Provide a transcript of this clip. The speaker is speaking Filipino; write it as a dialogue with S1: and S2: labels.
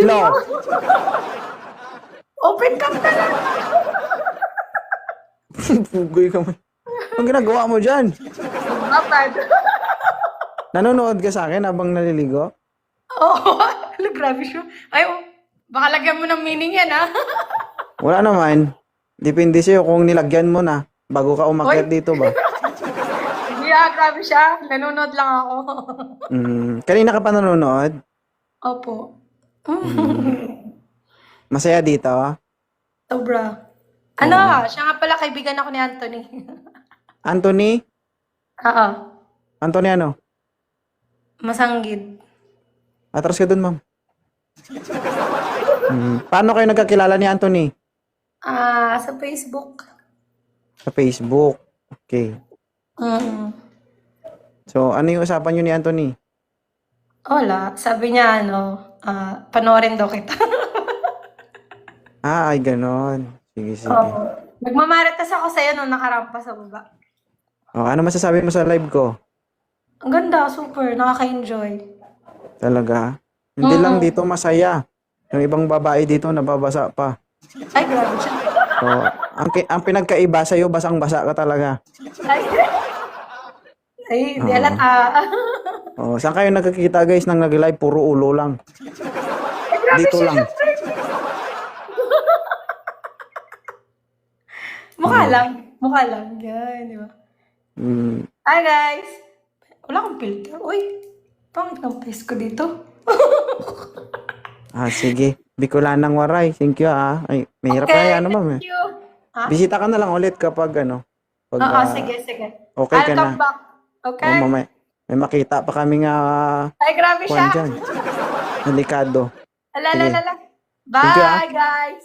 S1: Hello.
S2: Open cam na lang.
S1: Pugoy ka mo. Anong ginagawa mo dyan?
S2: Mapad.
S1: Nanonood ka sa akin habang naliligo?
S2: Oo. Hala, grabe siya. Ay, baka lagyan mo ng meaning yan, ha?
S1: Wala naman. Depende sa'yo kung nilagyan mo na bago ka umakyat
S2: Hoy.
S1: dito ba.
S2: Hindi, grabe siya. Nanonood lang ako.
S1: Kanina ka pa nanonood?
S2: Opo.
S1: Masaya dito?
S2: Sobra. Ano, siya nga pala, kaibigan ako ni Anthony.
S1: Anthony?
S2: Oo.
S1: Anthony ano?
S2: Masanggid.
S1: Atras ka dun, ma'am. Paano kayo nagkakilala ni Anthony?
S2: Sa Facebook.
S1: Sa Facebook. Okay. So, ano yung usapan nyo ni Anthony?
S2: Wala. Sabi niya, panoorin daw kita.
S1: Ay, ganon. Sige, sige.
S2: Oo. Nagmamaritas ako sa'yo nung nakarampa sa baba.
S1: Ano masasabi mo sa live ko?
S2: Ang ganda, super. Nakaka-enjoy.
S1: Talaga? Hindi lang dito masaya. Yung ibang babae dito nababasa pa.
S2: Ay, grabe siya.
S1: So, ang pinagkaiba sa'yo, basang-basa ka talaga.
S2: Ay, hindi alata.
S1: Saan kayo nagkikita guys nang nag-live? Puro ulo lang. Dito lang.
S2: Mukha lang. Mukha lang. Yan, di ba? Hi, guys. Wala akong filter. Uy, pangit ng face ko dito.
S1: Sige. Bicolanang Waray. Thank you Ay, mahirap na yan, ma'am.
S2: Thank you.
S1: Bisita ka na lang ulit kapag pag,
S2: Oo, sige, sige.
S1: okay ka
S2: I'll come
S1: na.
S2: back. Okay?
S1: May makita pa kaming
S2: Ay, grabe
S1: kwan
S2: siya.
S1: dyan. Delikado.
S2: Ala.
S1: Sige.
S2: Bye,
S1: Thank you,
S2: guys.